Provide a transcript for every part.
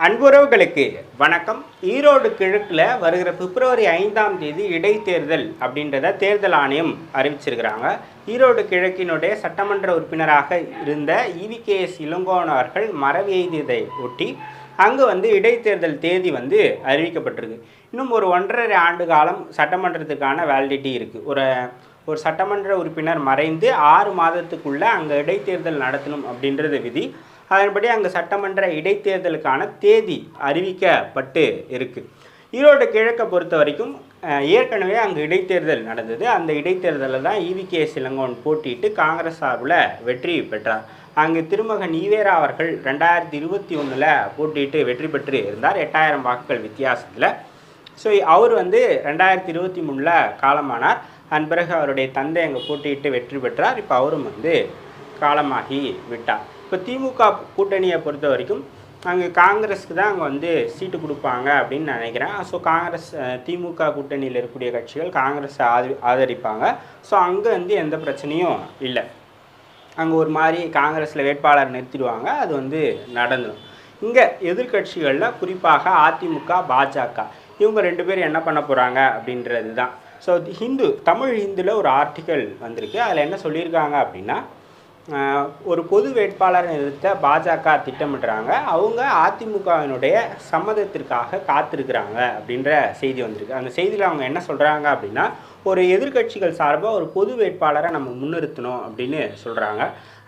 அன்புறவுகளுக்கு வணக்கம். ஈரோடு கிழக்கில் வருகிற பிப்ரவரி 5ஆம் தேதி இடைத்தேர்தல் அப்படின்றத தேர்தல் ஆணையம் அறிவிச்சிருக்கிறாங்க. ஈரோடு கிழக்கினுடைய சட்டமன்ற உறுப்பினராக இருந்த EVKS இளங்கோவன் அவர்கள் மறைவெய்தியதை ஒட்டி அங்கு இடைத்தேர்தல் தேதி அறிவிக்கப்பட்டிருக்கு. இன்னும் ஒரு 1.5 ஆண்டு காலம் சட்டமன்றத்துக்கான வேலிடிட்டி இருக்குது. ஒரு சட்டமன்ற உறுப்பினர் மறைந்து 6 மாதத்துக்குள்ளே அங்கே இடைத்தேர்தல் நடத்தணும் அப்படின்றது விதி. அதன்படி அங்கே சட்டமன்ற இடைத்தேர்தலுக்கான தேதி அறிவிக்கப்பட்டு இருக்குது. ஈரோடு கிழக்கை பொறுத்த வரைக்கும் ஏற்கனவே அங்கே இடைத்தேர்தல் நடந்தது. அந்த இடைத்தேர்தலில் தான் EVKS இளங்கோவன் போட்டிட்டு காங்கிரஸ் சார்பில் வெற்றி பெற்றார். அங்கு திருமகன் ஈவேரா அவர்கள் 2021 போட்டிட்டு வெற்றி பெற்று இருந்தார் 8000 வாக்குகள் வித்தியாசத்தில். ஸோ அவர் 2023 காலமானார். அதன் பிறகு அவருடைய தந்தை அங்கே போட்டிட்டு வெற்றி பெற்றார். இப்போ அவரும் காலமாகி விட்டார். இப்போ திமுக கூட்டணியை பொறுத்த வரைக்கும் அங்கே காங்கிரஸுக்கு தான் அங்கே சீட்டு கொடுப்பாங்க அப்படின்னு நினைக்கிறேன். ஸோ காங்கிரஸ் திமுக கூட்டணியில் இருக்கக்கூடிய கட்சிகள் காங்கிரஸை ஆதரிப்பாங்க. ஸோ அங்கே எந்த பிரச்சனையும் இல்லை. அங்கே ஒரு மாதிரி காங்கிரஸில் வேட்பாளர் நிறுத்திடுவாங்க. அது நடந்துடும். இங்கே எதிர்கட்சிகளில் குறிப்பாக அதிமுக, பாஜக இவங்க 2 பேர் என்ன பண்ண போகிறாங்க அப்படின்றது தான். ஸோ தமிழ் ஹிந்துவில் ஒரு ஆர்டிக்கல் வந்திருக்கு. அதில் என்ன சொல்லியிருக்காங்க அப்படின்னா, ஒரு பொது வேட்பாளரை நிறுத்த பாஜக திட்டமிடுறாங்க. அவங்க அதிமுகவினுடைய சம்மதத்திற்காக காத்திருக்கிறாங்க அப்படின்ற செய்தி வந்திருக்கு. அந்த செய்தியில் அவங்க என்ன சொல்கிறாங்க அப்படின்னா, ஒரு எதிர்கட்சிகள் சார்பாக ஒரு பொது வேட்பாளரை நம்ம முன்னிறுத்தணும் அப்படின்னு சொல்கிறாங்க.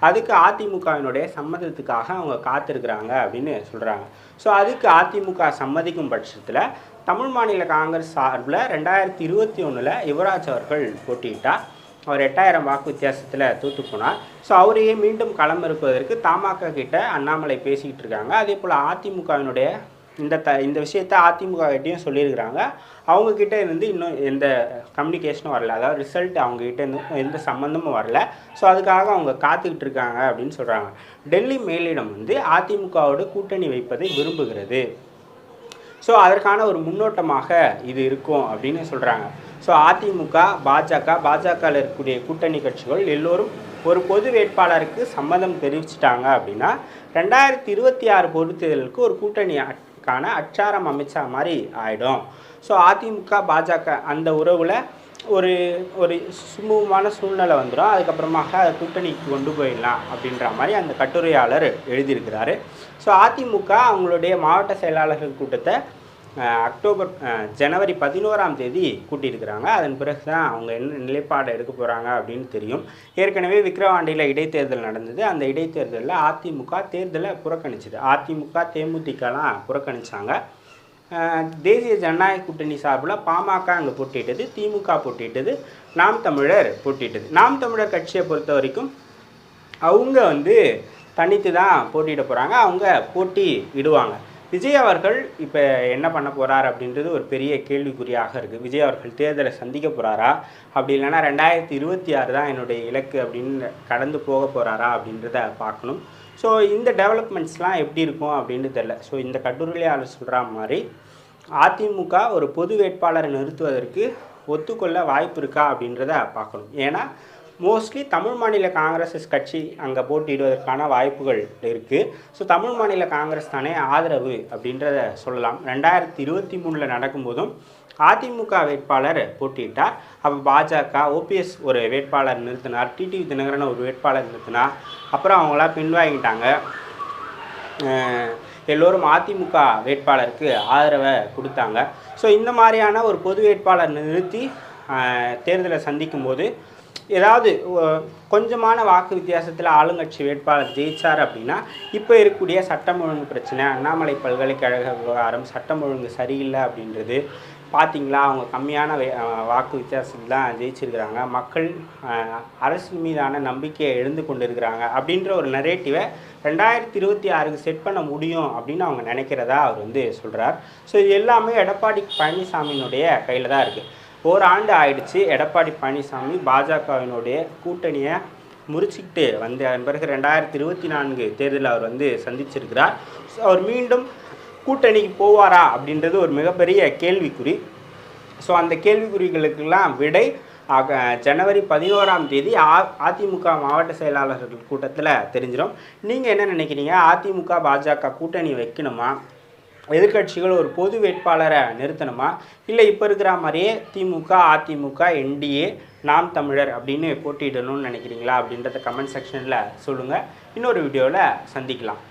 அதுக்கு அதிமுகவினுடைய சம்மதத்துக்காக அவங்க காத்திருக்கிறாங்க அப்படின்னு சொல்கிறாங்க. ஸோ அதுக்கு அதிமுக சம்மதிக்கும் பட்சத்தில் தமிழ் மாநில காங்கிரஸ் சார்பில் 2021 யுவராஜ் அவர்கள் போட்டியிட்டார். அவர் 8000 வாக்கு வித்தியாசத்தில் தோற்று போனார். ஸோ அவரையே மீண்டும் களம் இருப்பதற்கு தமாக கிட்ட அண்ணாமலை பேசிக்கிட்டு இருக்காங்க. அதே போல் அதிமுகவினுடைய இந்த விஷயத்தை அதிமுக கிட்டையும் சொல்லியிருக்கிறாங்க. அவங்கக்கிட்ட இன்னும் எந்த கம்யூனிகேஷனும் வரல, அதாவது ரிசல்ட் அவங்ககிட்ட எந்த சம்மந்தமும் வரல. ஸோ அதுக்காக அவங்க காத்துக்கிட்டு இருக்காங்க அப்படின்னு சொல்கிறாங்க. டெல்லி மேலிடம் அதிமுகவோடு கூட்டணி வைப்பதை விரும்புகிறது. ஸோ அதற்கான ஒரு முன்னோட்டமாக இது இருக்கும் அப்படின்னு சொல்கிறாங்க. ஸோ அதிமுக, பாஜகவில் இருக்கக்கூடிய கூட்டணி கட்சிகள் எல்லோரும் ஒரு பொது வேட்பாளருக்கு சம்மதம் தெரிவிச்சிட்டாங்க அப்படின்னா 2026 பொதுத்தேர்தலுக்கு ஒரு கூட்டணிக்கான அச்சாரம் அமைச்சா மாதிரி ஆகிடும். ஸோ அதிமுக, பாஜக அந்த உறவில் ஒரு சுமூகமான சூழ்நிலை வந்துடும். அதுக்கப்புறமாக அதை கூட்டணிக்கு கொண்டு போயிடலாம் அப்படின்ற மாதிரி அந்த கட்டுரையாளர் எழுதியிருக்கிறாரு. ஸோ அதிமுக அவங்களுடைய மாவட்ட செயலாளர்கள் கூட்டத்தை ஜனவரி 11ஆம் தேதி கூட்டியிருக்கிறாங்க. அதன் பிறகு தான் அவங்க என்ன நிலைப்பாடு எடுக்க போகிறாங்க அப்படின்னு தெரியும். ஏற்கனவே விக்கிரவாண்டியில் இடைத்தேர்தல் நடந்தது. அந்த இடைத்தேர்தலில் அதிமுக தேர்தலை புறக்கணிச்சிது. அதிமுக, தேமுதிகலாம் புறக்கணித்தாங்க. தேசிய ஜனநாயக கூட்டணி சார்பில் பாமக அங்கே போட்டியிட்டது, திமுக போட்டியிட்டது, நாம் தமிழர் போட்டியிட்டது. நாம் தமிழர் கட்சியை பொறுத்த வரைக்கும் அவங்க தனித்து தான் போட்டியிட போகிறாங்க. அவங்க போட்டி இடுவாங்க. விஜய் அவர்கள் இப்போ என்ன பண்ண போகிறார் அப்படின்றது ஒரு பெரிய கேள்விக்குறியாக இருக்குது. விஜய் அவர்கள் தேர்தலை சந்திக்க போகிறாரா, அப்படி இல்லைன்னா 2026 தான் என்னுடைய இலக்கு அப்படின்னு கடந்து போக போகிறாரா அப்படின்றத பார்க்கணும். ஸோ இந்த டெவலப்மெண்ட்ஸ்லாம் எப்படி இருக்கும் அப்படின்னு தெரில. ஸோ இந்த கட்டுரையாளர் சொல்கிற மாதிரி அதிமுக ஒரு பொது வேட்பாளரை நிறுத்துவதற்கு ஒத்துக்கொள்ள வாய்ப்பு இருக்கா அப்படின்றத பார்க்கணும். ஏன்னா மோஸ்ட்லி தமிழ் மாநில காங்கிரஸ் கட்சி அங்கே போட்டியிடுவதற்கான வாய்ப்புகள் இருக்குது. ஸோ தமிழ் மாநில காங்கிரஸ் தானே ஆதரவு அப்படின்றத சொல்லலாம். 2023 நடக்கும்போதும் அதிமுக வேட்பாளர் போட்டியிட்டார். அப்போ பாஜக, OPS ஒரு வேட்பாளர் நிறுத்தினார், டிடிவி தினகரன் ஒரு வேட்பாளர் நிறுத்தினார். அப்புறம் அவங்களாம் பின்வாங்கிட்டாங்க. எல்லோரும் அதிமுக வேட்பாளருக்கு ஆதரவை கொடுத்தாங்க. ஸோ இந்த மாதிரியான ஒரு பொது வேட்பாளர் நிறுத்தி தேர்தலை சந்திக்கும் போது ஏதாவது கொஞ்சமான வாக்கு வித்தியாசத்தில் ஆளுங்கட்சி வேட்பாளர் ஜெயிச்சார் அப்படின்னா இப்போ இருக்கக்கூடிய சட்டம் ஒழுங்கு பிரச்சனை, அண்ணாமலை பல்கலைக்கழக விவகாரம், சட்டம் ஒழுங்கு சரியில்லை அப்படின்றது பார்த்திங்களா, அவங்க கம்மியான வாக்கு வித்தியாசத்தில் தான் ஜெயிச்சிருக்கிறாங்க, மக்கள் அரசு மீதான நம்பிக்கையை எழுந்து கொண்டு இருக்கிறாங்க அப்படின்ற ஒரு நரேட்டிவை 2026க்கு செட் பண்ண முடியும் அப்படின்னு அவங்க நினைக்கிறதா அவர் சொல்கிறார். ஸோ இது எல்லாமே எடப்பாடி பழனிசாமியினுடைய கையில் தான் இருக்குது. ஓராண்டு ஆயிடுச்சு எடப்பாடி பழனிசாமி பாஜகவினுடைய கூட்டணியை முறிச்சிக்கிட்டு அதன் பிறகு 2024 தேர்தலில் அவர் சந்திச்சிருக்கிறார். ஸோ அவர் மீண்டும் கூட்டணிக்கு போவாரா அப்படின்றது ஒரு மிகப்பெரிய கேள்விக்குறி. ஸோ அந்த கேள்விக்குறிகளுக்கெல்லாம் விடை ஜனவரி 11ஆம் தேதி அதிமுக மாவட்ட செயலாளர்கள் கூட்டத்தில் தெரிஞ்சிடும். நீங்கள் என்ன நினைக்கிறீங்க? அதிமுக, பாஜக கூட்டணி வைக்கணுமா, எதிர்க்கட்சிகள் ஒரு பொது வேட்பாளரை நிறுத்தணுமா, இல்லை இப்போ இருக்கிற மாதிரியே திமுக, அதிமுக, என்டிஏ, நாம் தமிழர் அப்படின்னு போட்டியிடணும்னு நினைக்கிறீங்களா அப்படின்றத கமெண்ட் செக்ஷனில் சொல்லுங்கள். இன்னொரு வீடியோவில் சந்திக்கலாம்.